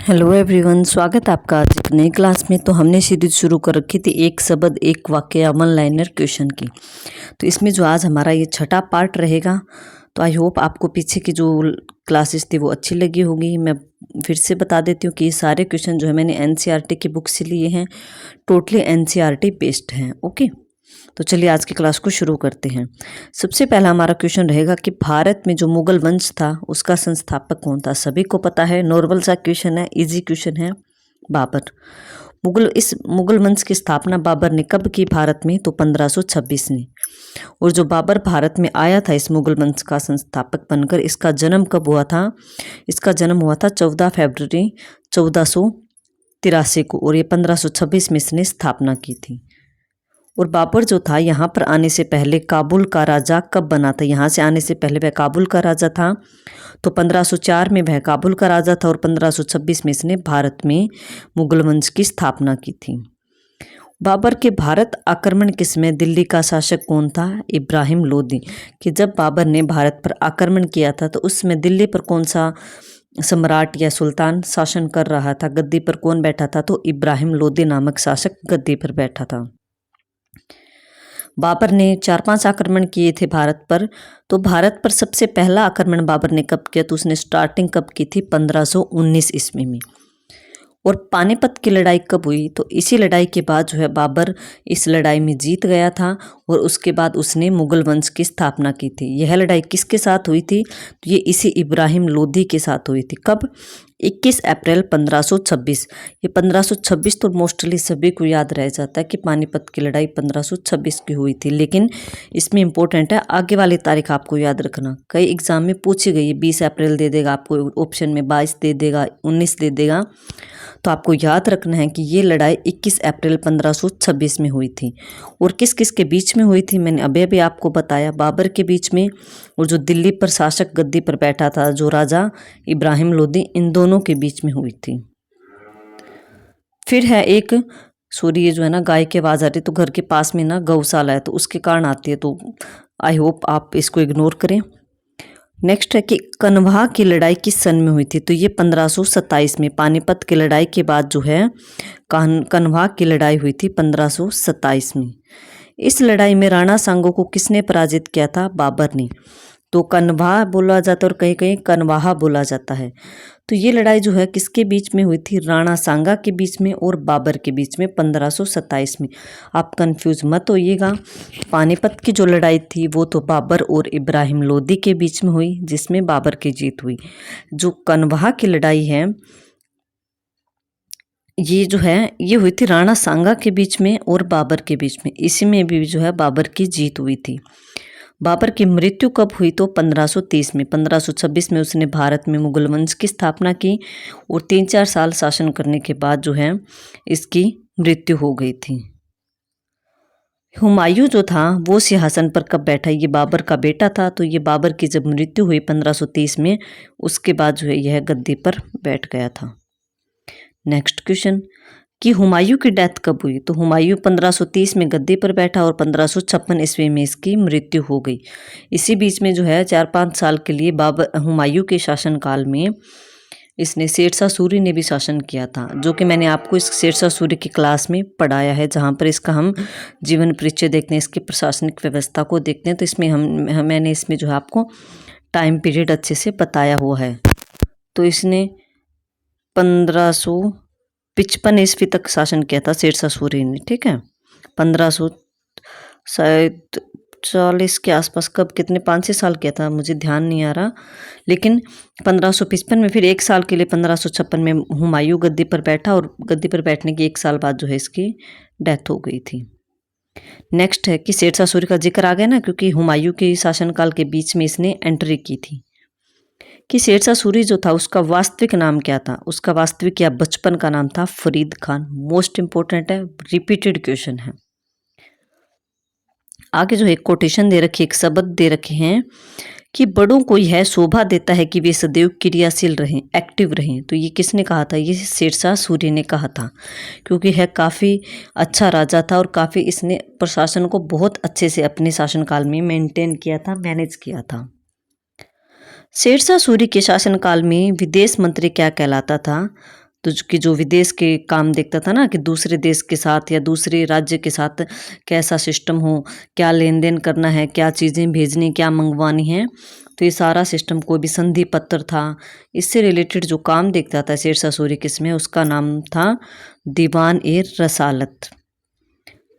Hello everyone, स्वागत है आपका आज एक नई क्लास में। तो हमने सीरीज शुरू कर रखी थी एक शब्द एक वाक्य या वन लाइनर क्वेश्चन की। तो इसमें जो आज हमारा ये छठा पार्ट रहेगा। तो आई होप आपको पीछे की जो क्लासेस थी वो अच्छी लगी होगी। मैं फिर से बता देती हूँ कि ये सारे क्वेश्चन जो है मैंने एनसीईआरटी की बुक से लिए हैं, टोटली एनसीईआरटी बेस्ड हैं। ओके, तो चलिए आज की क्लास को शुरू करते हैं। सबसे पहला हमारा क्वेश्चन रहेगा कि भारत में जो मुगल वंश था उसका संस्थापक कौन था। सभी को पता है, नॉर्मल सा क्वेश्चन है, इजी क्वेश्चन है, बाबर। इस मुगल वंश की स्थापना बाबर ने कब की भारत में? तो 1526 में। और जो बाबर भारत में आया था इस मुगल वंश का संस्थापक बनकर, इसका जन्म कब हुआ था? इसका जन्म हुआ था 14 फरवरी 1483 को, और ये 1526 में इसने स्थापना की थी। और बाबर जो था यहाँ पर आने से पहले काबुल का राजा कब बना था? यहाँ से आने से पहले वह काबुल का राजा था। तो 1504 में वह काबुल का राजा था और 1526 में इसने भारत में मुगल वंश की स्थापना की थी। बाबर के भारत आक्रमण के समय दिल्ली का शासक कौन था? इब्राहिम लोदी। कि जब बाबर ने भारत पर आक्रमण किया था तो उस समय दिल्ली पर कौन सा सम्राट या सुल्तान शासन कर रहा था? गद्दी पर कौन बैठा था? तो इब्राहिम लोदी नामक शासक गद्दी पर बैठा था। बाबर ने 4-5 आक्रमण किए थे भारत पर। तो भारत पर सबसे पहला आक्रमण बाबर ने कब किया? तो उसने स्टार्टिंग कब की थी? 1519 ईस्वी में। और पानीपत की लड़ाई कब हुई? तो इसी लड़ाई के बाद जो है बाबर इस लड़ाई में जीत गया था और उसके बाद उसने मुगल वंश की स्थापना की थी। यह लड़ाई किसके साथ हुई थी? तो ये इसी इब्राहिम लोदी के साथ हुई थी। कब? 21 अप्रैल 1526। ये 1526 तो मोस्टली सभी को याद रह जाता है कि पानीपत की लड़ाई 1526 की हुई थी, लेकिन इसमें इंपॉर्टेंट है आगे वाली तारीख आपको याद रखना। कई एग्जाम में पूछी गई है, 20 अप्रैल दे देगा आपको ऑप्शन में, 22 दे देगा, 19 दे देगा। तो आपको याद रखना है कि ये लड़ाई 21 अप्रैल 1526 में हुई थी। और किस किस के बीच में हुई थी? मैंने अभी अभी आपको बताया, बाबर के बीच में और जो दिल्ली पर शासक गद्दी पर बैठा था जो राजा इब्राहिम लोदी, इन दोनों के बीच में हुई थी। फिर है एक, सॉरी ये जो है ना गाय की आवाज़ आ रही, तो घर के पास में ना गौशाला है तो उसके कारण आती है, तो आई होप आप इसको इग्नोर करें। नेक्स्ट है कि कन्वा की लड़ाई किस सन में हुई थी? तो ये 1527 में। पानीपत की लड़ाई के बाद जो है कन्वा की लड़ाई हुई थी 1527 में। इस लड़ाई में राणा सांगो को किसने पराजित किया था? बाबर ने। तो कन्वा बोला जाता है और कहीं कहीं कनवाहा बोला जाता है। तो ये लड़ाई जो है किसके बीच में हुई थी? राणा सांगा के बीच में और बाबर के बीच में 1527 में। आप कंफ्यूज मत होइएगा। पानीपत की जो लड़ाई थी वो तो बाबर और इब्राहिम लोदी के बीच में हुई, जिसमें बाबर की जीत हुई। जो कनवाहा की लड़ाई है ये जो है ये हुई थी राणा सांगा के बीच में और बाबर के बीच में। इसी में भी जो है बाबर की जीत हुई थी। बाबर की मृत्यु कब हुई? तो 1530 में। 1526 में उसने भारत में मुगल वंश की स्थापना की और 3-4 साल शासन करने के बाद जो है इसकी मृत्यु हो गई थी। हुमायूं जो था वो सिंहासन पर कब बैठा? ये बाबर का बेटा था। तो ये बाबर की जब मृत्यु हुई 1530 में, उसके बाद जो है यह गद्दी पर बैठ गया था। नेक्स्ट क्वेश्चन कि हुमायूं की डेथ कब हुई? तो हुमायूं 1530 में गद्दी पर बैठा और 1556 ईस्वी में इसकी मृत्यु हो गई। इसी बीच में जो है 4-5 साल के लिए हुमायूं के शासनकाल में इसने शेरशाह सूरी ने भी शासन किया था, जो कि मैंने आपको इस शेरशाह सूरी की क्लास में पढ़ाया है, जहाँ पर इसका हम जीवन परिचय देखते हैं, इसकी प्रशासनिक व्यवस्था को देखते हैं। तो इसमें मैंने इसमें जो है आपको टाइम पीरियड अच्छे से बताया हुआ है। तो इसने 1555 ईस्वी तक शासन किया था शेरशाह सूरी ने, ठीक है। 1540 के आसपास, कब कितने 5-6 साल किया था मुझे ध्यान नहीं आ रहा, लेकिन 1555 में फिर 1 साल के लिए 1556 में हुमायूं गद्दी पर बैठा और गद्दी पर बैठने के 1 साल बाद जो है इसकी डेथ हो गई थी। नेक्स्ट है कि शेरशाह सूरी का जिक्र आ गया ना, क्योंकि हुमायूं के शासनकाल के बीच में इसने एंट्री की थी। कि शेरशाह सूरी जो था उसका वास्तविक नाम क्या था? उसका वास्तविक या बचपन का नाम था फरीद खान। मोस्ट इंपोर्टेंट है, रिपीटेड क्वेश्चन है। आगे जो एक कोटेशन दे रखी, एक शब्द दे रखे हैं कि बड़ों को यह शोभा देता है कि वे सदैव क्रियाशील रहें, एक्टिव रहें। तो ये किसने कहा था? ये शेरशाह सूरी ने कहा था, क्योंकि यह काफ़ी अच्छा राजा था और काफ़ी इसने प्रशासन को बहुत अच्छे से अपने शासनकाल में मेंटेन किया था, मैनेज किया था। शेरशाह सूरी के शासनकाल में विदेश मंत्री क्या कहलाता था? तो कि जो विदेश के काम देखता था ना, कि दूसरे देश के साथ या दूसरे राज्य के साथ कैसा सिस्टम हो, क्या लेन देन करना है, क्या चीज़ें भेजनी, क्या मंगवानी है, तो ये सारा सिस्टम, कोई भी संधि पत्र था, इससे रिलेटेड जो काम देखता था शेरशाह सूरी किसमें, उसका नाम था दीवान ए रसालत।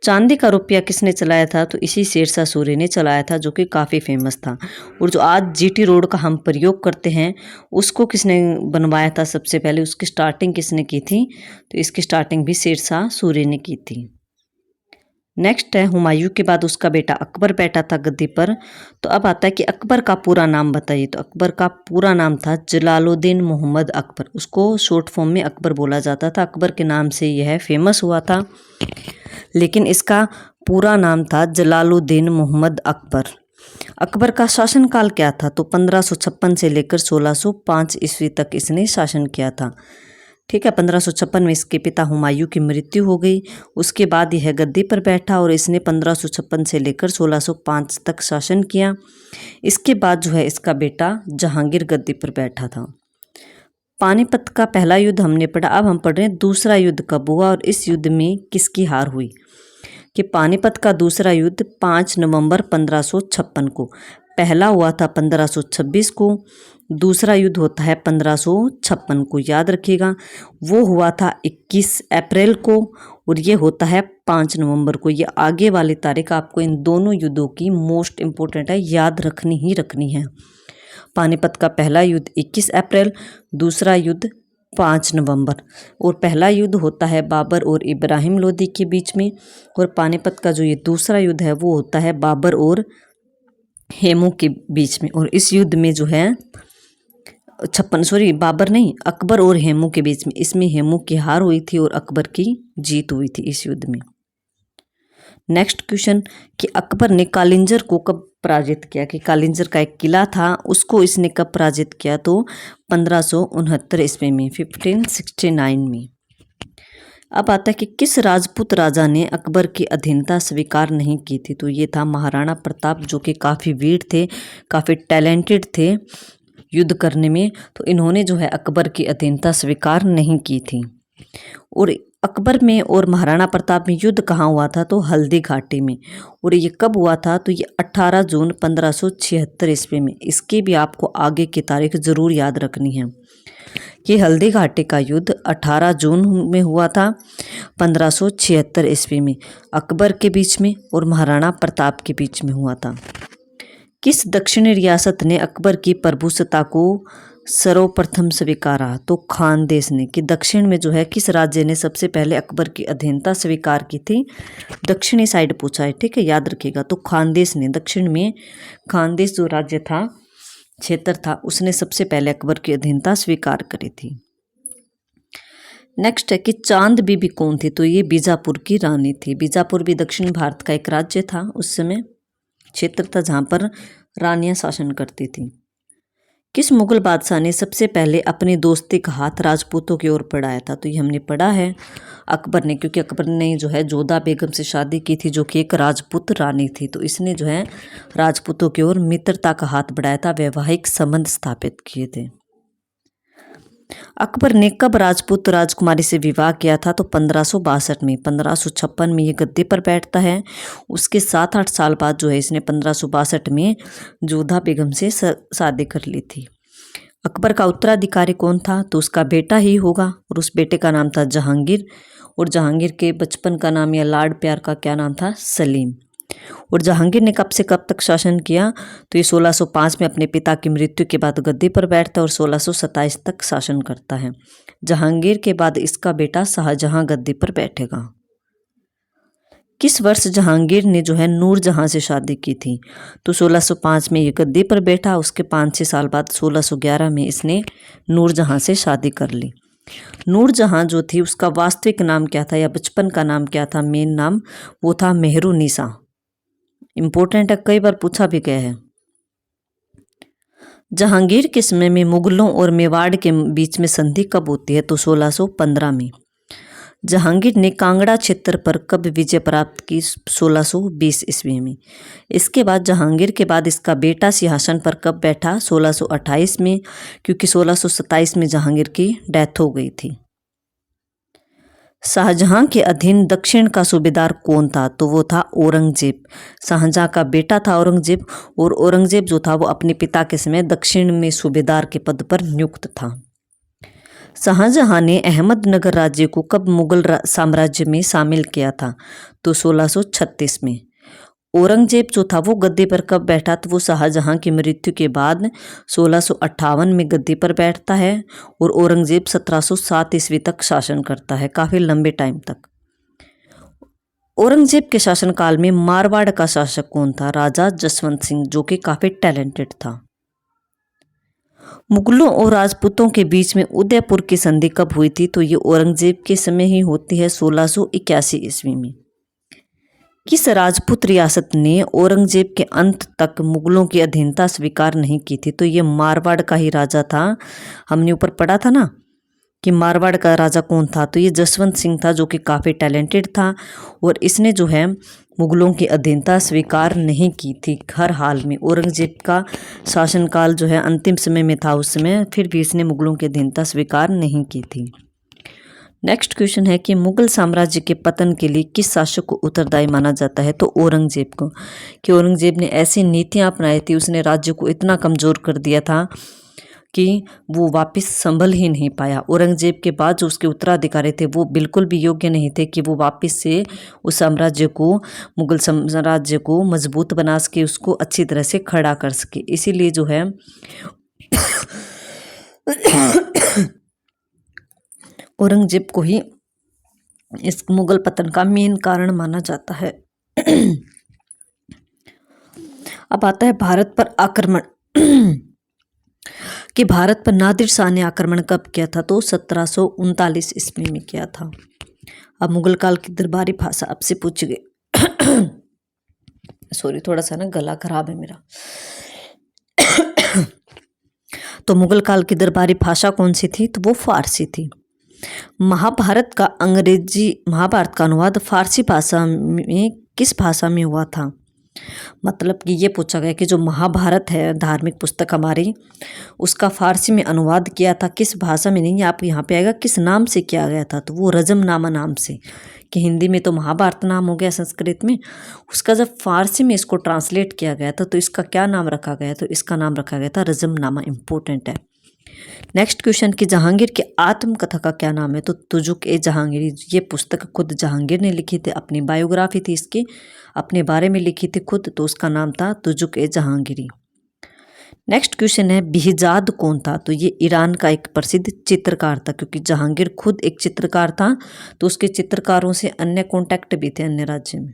चांदी का रुपया किसने चलाया था, तो इसी शेरशाह सूरी ने चलाया था, जो कि काफ़ी फेमस था। और जो आज जीटी रोड का हम प्रयोग करते हैं, उसको किसने बनवाया था सबसे पहले, उसकी स्टार्टिंग किसने की थी, तो इसकी स्टार्टिंग भी शेरशाह सूरी ने की थी। नेक्स्ट है, हुमायूं के बाद उसका बेटा अकबर बैठा था गद्दी पर। तो अब आता है कि अकबर का पूरा नाम बताइए। तो अकबर का पूरा नाम था जलालुद्दीन मोहम्मद अकबर। उसको शॉर्ट फॉर्म में अकबर बोला जाता था। अकबर के नाम से यह फेमस हुआ था, लेकिन इसका पूरा नाम था जलालुद्दीन मोहम्मद अकबर। अकबर का शासनकाल क्या था, तो 1556 से लेकर 1605 ईस्वी तक इसने शासन किया था। ठीक है, 1556 में इसके पिता हुमायूं की मृत्यु हो गई। उसके बाद यह गद्दी पर बैठा और इसने 1556 से लेकर 1605 तक शासन किया। इसके बाद जो है इसका बेटा जहांगीर गद्दी पर बैठा था। पानीपत का पहला युद्ध हमने पढ़ा। अब हम पढ़ रहे हैं दूसरा युद्ध कब हुआ और इस युद्ध में किसकी हार हुई। कि पानीपत का दूसरा युद्ध 5 नवंबर 1556 को, पहला हुआ था 1526 को, दूसरा युद्ध होता है 1556 को, याद रखिएगा। वो हुआ था 21 अप्रैल को और ये होता है 5 नवंबर को। ये आगे वाली तारीख आपको इन दोनों युद्धों की मोस्ट इम्पोर्टेंट है, याद रखनी ही रखनी है। पानीपत का पहला युद्ध 21 अप्रैल, दूसरा युद्ध 5 नवंबर। और पहला युद्ध होता है बाबर और इब्राहिम लोदी के बीच में, और पानीपत का जो ये दूसरा युद्ध है वो होता है बाबर और हेमू के बीच में। और इस युद्ध में जो है बाबर नहीं, अकबर और हेमू के बीच में, इसमें हेमू की हार हुई थी और अकबर की जीत हुई थी इस युद्ध में। नेक्स्ट क्वेश्चन, कि अकबर ने कालिंजर को कब पराजित किया। कि कालिंजर का एक किला था, उसको इसने कब पराजित किया, तो 1569 ईस्वी में, 1569 में। अब आता है कि किस राजपूत राजा ने अकबर की अधीनता स्वीकार नहीं की थी। तो ये था महाराणा प्रताप, जो कि काफ़ी वीर थे, काफ़ी टैलेंटेड थे युद्ध करने में। तो इन्होंने जो है अकबर की अधीनता स्वीकार नहीं की थी। और अकबर में और महाराणा प्रताप में युद्ध कहाँ हुआ था, तो हल्दी घाटी में। और ये कब हुआ था, तो ये 18 जून 1576 ईस्वी में। इसकी भी आपको आगे की तारीख जरूर याद रखनी है कि हल्दी घाटी का युद्ध 18 जून में हुआ था 1576 ईस्वी में, अकबर के बीच में और महाराणा प्रताप के बीच में हुआ था। किस दक्षिणी रियासत ने अकबर की प्रभुसत्ता को सर्वप्रथम स्वीकारा, तो खानदेश ने। कि दक्षिण में जो है किस राज्य ने सबसे पहले अकबर की अधीनता स्वीकार की थी, दक्षिणी साइड पूछा है, ठीक है, याद रखिएगा। तो खानदेश ने, दक्षिण में खानदेश जो राज्य था, क्षेत्र था, उसने सबसे पहले अकबर की अधीनता स्वीकार करी थी। नेक्स्ट है कि चांद बीबी कौन थी, तो ये बीजापुर की रानी थी। बीजापुर भी दक्षिण भारत का एक राज्य था, उस समय क्षेत्र था जहाँ पर रानियां शासन करती थी। किस मुगल बादशाह ने सबसे पहले अपनी दोस्ती का हाथ राजपूतों की ओर बढ़ाया था, तो ये हमने पढ़ा है अकबर ने, क्योंकि अकबर ने जो है जोधा बेगम से शादी की थी, जो कि एक राजपूत रानी थी। तो इसने जो है राजपूतों की ओर मित्रता का हाथ बढ़ाया था, वैवाहिक संबंध स्थापित किए थे। अकबर ने कब राजपूत राजकुमारी से विवाह किया था, तो 1562 में। 1556 में ये गद्दी पर बैठता है। उसके 7-8 साल बाद जो है इसने 1562 में जोधा बेगम से शादी कर ली थी। अकबर का उत्तराधिकारी कौन था, तो उसका बेटा ही होगा, और उस बेटे का नाम था जहांगीर। और जहांगीर के बचपन का नाम या लाड प्यार का क्या नाम था, सलीम। और जहांगीर ने कब से कब तक शासन किया, तो ये 1605 में अपने पिता की मृत्यु के बाद गद्दी पर बैठता है और 1627 तक शासन करता है। जहांगीर के बाद इसका बेटा शाहजहां गद्दी पर बैठेगा। किस वर्ष जहांगीर ने जो है नूरजहां से शादी की थी, तो 1605 में ये गद्दी पर बैठा। उसके 5-6 साल बाद 1611 में इसने नूरजहां से शादी कर ली। नूरजहां जो थी उसका वास्तविक नाम क्या था या बचपन का नाम क्या था, मेन नाम, वो था मेहरुन्निसा। इम्पोर्टेंट है, कई बार पूछा भी गया है। जहांगीर के समय में मुगलों और मेवाड़ के बीच में संधि कब होती है, तो 1615 में। जहांगीर ने कांगड़ा क्षेत्र पर कब विजय प्राप्त की, 1620 ईस्वी में। इसके बाद जहांगीर के बाद इसका बेटा सिंहासन पर कब बैठा, 1628 में, क्योंकि 1627 में जहांगीर की डेथ हो गई थी। शाहजहां के अधीन दक्षिण का सूबेदार कौन था? तो वो था औरंगजेब। शाहजहां का बेटा था औरंगजेब, और औरंगजेब जो था वो अपने पिता के समय दक्षिण में सूबेदार के पद पर नियुक्त था। शाहजहां ने अहमदनगर राज्य को कब मुगल साम्राज्य में शामिल किया था? तो 1636 में। औरंगजेब जो था वो गद्दी पर कब बैठा? तो वो शाहजहां की मृत्यु के बाद 1658 में गद्दी पर बैठता है, और औरंगजेब 1707 ईस्वी तक शासन करता है, काफी लंबे टाइम तक। औरंगजेब के शासनकाल में मारवाड़ का शासक कौन था? राजा जसवंत सिंह, जो कि काफी टैलेंटेड था। मुगलों और राजपूतों के बीच में उदयपुर की संधि कब हुई थी? तो ये औरंगजेब के समय ही होती है, 1681 ईस्वी में। किस राजपूत रियासत ने औरंगजेब के अंत तक मुगलों की अधीनता स्वीकार नहीं की थी? तो ये मारवाड़ का ही राजा था। हमने ऊपर पढ़ा था ना कि मारवाड़ का राजा कौन था? तो ये जसवंत सिंह था, जो कि काफ़ी टैलेंटेड था, और इसने जो है मुगलों की अधीनता स्वीकार नहीं की थी हर हाल में। औरंगजेब का शासनकाल जो है अंतिम समय में था उस समय, फिर भी इसने मुगलों की अधीनता स्वीकार नहीं की थी। नेक्स्ट क्वेश्चन है कि मुगल साम्राज्य के पतन के लिए किस शासक को उत्तरदायी माना जाता है? तो औरंगजेब को, कि औरंगजेब ने ऐसी नीतियां अपनाई थी, उसने राज्य को इतना कमज़ोर कर दिया था कि वो वापस संभल ही नहीं पाया। औरंगजेब के बाद जो उसके उत्तराधिकारी थे वो बिल्कुल भी योग्य नहीं थे कि वो वापस से उस साम्राज्य को, मुगल साम्राज्य को मजबूत बना सके, उसको अच्छी तरह से खड़ा कर सके। इसीलिए जो है औरंगजेब को ही इस मुगल पतन का मेन कारण माना जाता है। अब आता है भारत पर आक्रमण कि भारत पर नादिर शाह ने आक्रमण कब किया था? तो 1739 ईस्वी में किया था। अब मुगल काल की दरबारी भाषा आपसे पूछ गई। सॉरी, थोड़ा सा ना गला खराब है मेरा। तो मुगल काल की दरबारी भाषा कौन सी थी? तो वो फारसी थी। महाभारत का अनुवाद फारसी भाषा में किस भाषा में हुआ था? मतलब कि ये पूछा गया कि जो महाभारत है धार्मिक पुस्तक हमारी, उसका फारसी में अनुवाद किया था किस भाषा में? नहीं, आप यहाँ पे आएगा किस नाम से किया गया था? तो वो रजमनामा नाम से, कि हिंदी में तो महाभारत नाम हो गया, संस्कृत में उसका जब फारसी में इसको ट्रांसलेट किया गया था तो इसका क्या नाम रखा गया? तो इसका नाम रखा गया था रजमनामा। इम्पोर्टेंट है। नेक्स्ट क्वेश्चन कि जहांगीर की आत्मकथा का क्या नाम है? तो तुजुक ए जहांगीरी। ये पुस्तक खुद जहांगीर ने लिखी थी, अपनी बायोग्राफी थी इसकी, अपने बारे में लिखी थी खुद, तो उसका नाम था तुजुक ए जहांगीरी। नेक्स्ट क्वेश्चन है बिहजाद कौन था? तो ये ईरान का एक प्रसिद्ध चित्रकार था, क्योंकि जहांगीर खुद एक चित्रकार था, तो उसके चित्रकारों से अन्य कॉन्टैक्ट भी थे अन्य राज्य में।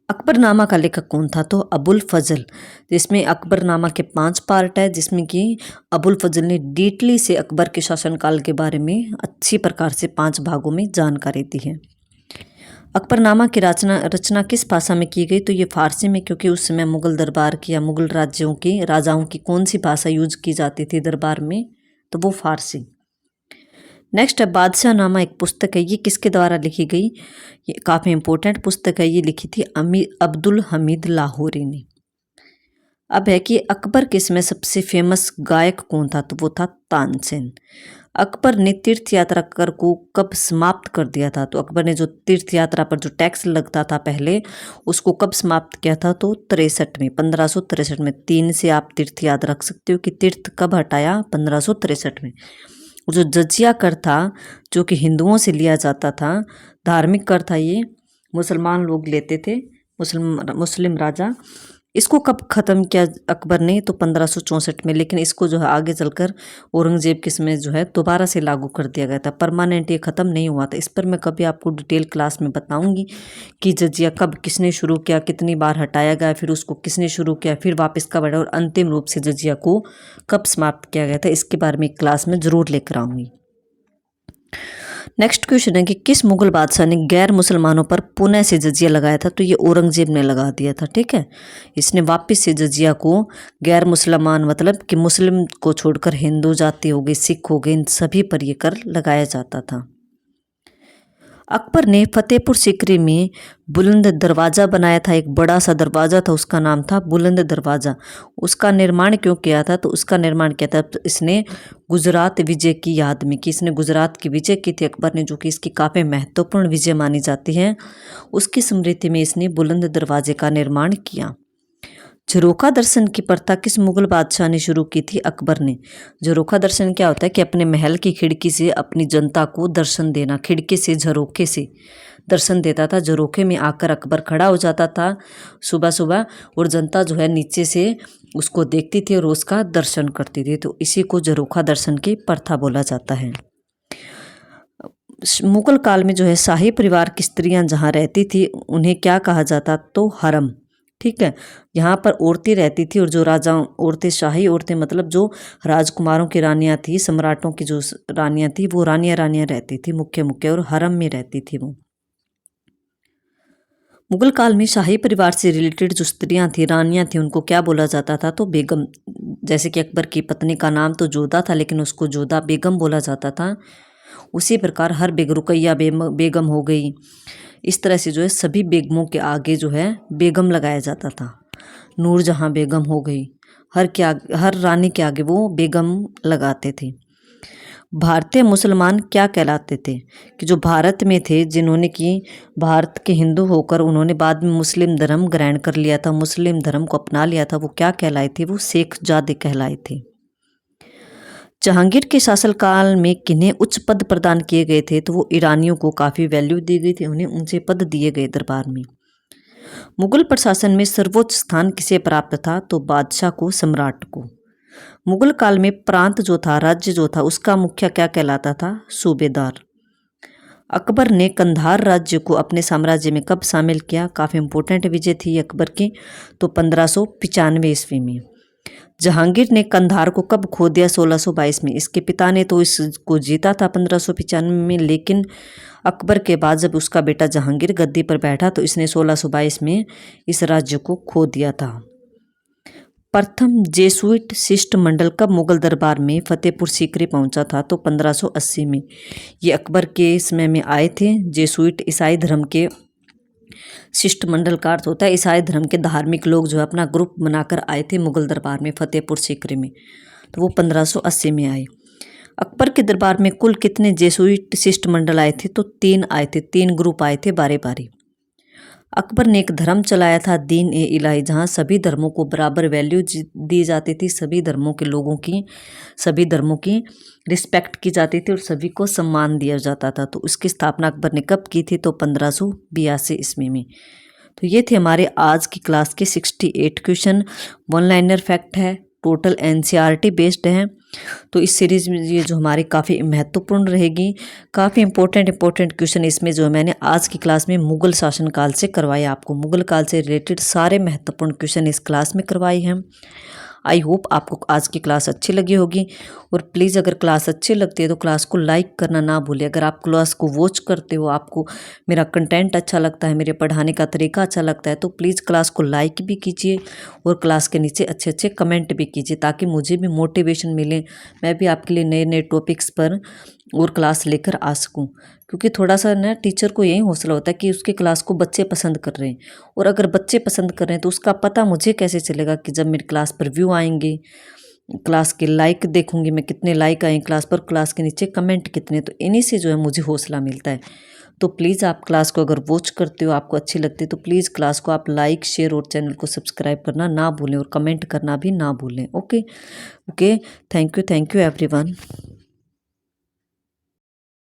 अकबरनामा का लेखक कौन था? तो अबुल फजल। जिसमें अकबरनामा के 5 पार्ट है, जिसमें कि अबुल फजल ने डीटली से अकबर के शासनकाल के बारे में अच्छी प्रकार से 5 भागों में जानकारी दी है। अकबरनामा की रचना किस भाषा में की गई? तो ये फारसी में, क्योंकि उस समय मुगल दरबार की या मुगल राज्यों की राजाओं की कौन सी भाषा यूज की जाती थी दरबार में? तो वो फारसी। नेक्स्ट है बादशाह नामा एक पुस्तक है, ये किसके द्वारा लिखी गई? ये काफ़ी इंपॉर्टेंट पुस्तक है, ये लिखी थी अब्दुल हमीद लाहौरी ने। अब है कि अकबर के समय सबसे फेमस गायक कौन था? तो वो था तानसेन। अकबर ने तीर्थ यात्रा कर को कब समाप्त कर दिया था? तो अकबर ने जो तीर्थ यात्रा पर जो टैक्स लगता था पहले, उसको कब समाप्त किया था? तो 63 में, 1563 में। 3 से आप तीर्थ याद रख सकते हो कि तीर्थ कब हटाया? 1563 में। जो जजिया कर था, जो कि हिंदुओं से लिया जाता था, धार्मिक कर था, ये मुसलमान लोग लेते थे, मुस्लिम राजा। इसको कब ख़त्म किया अकबर ने? तो 1564 में। लेकिन इसको जो है आगे चलकर औरंगजेब के समय जो है दोबारा से लागू कर दिया गया था, परमानेंट ये ख़त्म नहीं हुआ था। इस पर मैं कभी आपको डिटेल क्लास में बताऊंगी कि जजिया कब किसने शुरू किया, कितनी बार हटाया गया, फिर उसको किसने शुरू किया, फिर वापस कब हटा, और अंतिम रूप से जजिया को कब समाप्त किया गया था, इसके बारे में एक क्लास में ज़रूर लेकर आऊँगी। नेक्स्ट क्वेश्चन है कि किस मुगल बादशाह ने गैर मुसलमानों पर पुनः से जजिया लगाया था? तो ये औरंगजेब ने लगा दिया था। ठीक है, इसने वापस से जजिया को, गैर मुसलमान मतलब कि मुस्लिम को छोड़कर हिंदू जाति हो गई, सिख हो गए, इन सभी पर ये कर लगाया जाता था। अकबर ने फतेहपुर सीकरी में बुलंद दरवाज़ा बनाया था। एक बड़ा सा दरवाज़ा था, उसका नाम था बुलंद दरवाज़ा। उसका निर्माण क्यों किया था? तो उसका निर्माण किया था इसने गुजरात विजय की याद में, कि इसने गुजरात की विजय की थी अकबर ने, जो कि इसकी काफ़ी महत्वपूर्ण विजय मानी जाती है। उसकी स्मृति में इसने बुलंद दरवाजे का निर्माण किया। झरोखा दर्शन की प्रथा किस मुगल बादशाह ने शुरू की थी? अकबर ने। झरोखा दर्शन क्या होता है कि अपने महल की खिड़की से अपनी जनता को दर्शन देना, खिड़की से झरोखे से दर्शन देता था। झरोखे में आकर अकबर खड़ा हो जाता था सुबह सुबह, और जनता जो है नीचे से उसको देखती थी और उसका दर्शन करती थी। तो इसी को झरोखा दर्शन की प्रथा बोला जाता है। मुगल काल में जो है शाही परिवार की स्त्रियां जहाँ रहती थी उन्हें क्या कहा जाता? तो हरम। ठीक है, यहाँ पर औरतें रहती थी, और जो राजा औरतें, शाही औरतें मतलब जो राजकुमारों की रानियाँ थी, सम्राटों की जो रानियाँ थी, वो रानियाँ रहती थी मुख्य, और हरम में रहती थी वो। मुगल काल में शाही परिवार से रिलेटेड जो स्त्रियां थी, रानियां थी, उनको क्या बोला जाता था? तो बेगम। जैसे कि अकबर की पत्नी का नाम तो जोधा था, लेकिन उसको जोधा बेगम बोला जाता था। उसी प्रकार हर रुकैया बेगम हो गई, इस तरह से जो है सभी बेगमों के आगे जो है बेगम लगाया जाता था। नूरजहां बेगम हो गई, हर रानी के आगे वो बेगम लगाते थे। भारतीय मुसलमान क्या कहलाते थे? कि जो भारत में थे, जिन्होंने कि भारत के हिंदू होकर उन्होंने बाद में मुस्लिम धर्म ग्रहण कर लिया था, मुस्लिम धर्म को अपना लिया था, वो क्या कहलाए थे? वो शेख जादे कहलाए थे। जहांगीर के शासनकाल में किन्हें उच्च पद प्रदान किए गए थे? तो वो ईरानियों को काफ़ी वैल्यू दी गई थी, उन्हें ऊंचे पद दिए गए दरबार में। मुगल प्रशासन में सर्वोच्च स्थान किसे प्राप्त था? तो बादशाह को, सम्राट को। मुगल काल में प्रांत जो था, राज्य जो था, उसका मुखिया क्या कहलाता था? सूबेदार। अकबर ने कंधार राज्य को अपने साम्राज्य में कब शामिल किया? काफ़ी इंपॉर्टेंट विजय थी अकबर की, तो 1595 ईस्वी में। जहांगीर ने कंधार को कब खो दिया? 1622 में। इसके पिता ने तो इसको जीता था 1595 में, लेकिन अकबर के बाद जब उसका बेटा जहांगीर गद्दी पर बैठा तो इसने 1622 में इस राज्य को खो दिया था। प्रथम जेसुइट शिष्टमंडल कब मुगल दरबार में फतेहपुर सीकरी पहुंचा था? तो 1580 में। ये अकबर के समय में आए थे। जेसुइट ईसाई धर्म के, शिष्टमंडल का अर्थ होता है ईसाई धर्म के धार्मिक लोग जो है अपना ग्रुप बनाकर आए थे मुगल दरबार में फतेहपुर सीकरी में, तो वो 1580 में आए। अकबर के दरबार में कुल कितने जेसुइट शिष्टमंडल आए थे? तो 3 आए थे, 3 ग्रुप आए थे बारी बारी। अकबर ने एक धर्म चलाया था दीन ए इलाही, जहाँ सभी धर्मों को बराबर वैल्यू दी जाती थी, सभी धर्मों के लोगों की, सभी धर्मों की रिस्पेक्ट की जाती थी और सभी को सम्मान दिया जाता था। तो उसकी स्थापना अकबर ने कब की थी? तो 1582 ईस्वी में। तो ये थे हमारे आज की क्लास के 68 क्वेश्चन। वन लाइनर फैक्ट है, टोटल एनसीईआरटी बेस्ड है। तो इस सीरीज में ये जो हमारी काफ़ी महत्वपूर्ण रहेगी, काफ़ी इंपॉर्टेंट क्वेश्चन इसमें जो मैंने आज की क्लास में मुगल शासनकाल से करवाए, आपको मुगल काल से रिलेटेड सारे महत्वपूर्ण क्वेश्चन इस क्लास में करवाए हैं। आई होप आपको आज की क्लास अच्छी लगी होगी, और प्लीज़ अगर क्लास अच्छी लगती है तो क्लास को लाइक करना ना भूलिए। अगर आप क्लास को वॉच करते हो, आपको मेरा कंटेंट अच्छा लगता है, मेरे पढ़ाने का तरीका अच्छा लगता है, तो प्लीज़ क्लास को लाइक भी कीजिए और क्लास के नीचे अच्छे अच्छे कमेंट भी कीजिए, ताकि मुझे भी मोटिवेशन मिले, मैं भी आपके लिए नए नए टॉपिक्स पर और क्लास लेकर आ सकूं। क्योंकि थोड़ा सा ना टीचर को यही हौसला होता है कि उसकी क्लास को बच्चे पसंद कर रहे हैं, और अगर बच्चे पसंद कर रहे हैं तो उसका पता मुझे कैसे चलेगा कि जब मेरी क्लास पर व्यू आएंगे, क्लास के लाइक देखूंगी मैं कितने लाइक आए क्लास पर, क्लास के नीचे कमेंट कितने, तो इन्हीं से जो है मुझे हौसला मिलता है। तो प्लीज़ आप क्लास को अगर वॉच करते हो, आपको अच्छी लगती है, तो प्लीज़ क्लास को आप लाइक, शेयर और चैनल को सब्सक्राइब करना ना भूलें और कमेंट करना भी ना भूलें। Okay, thank you everyone.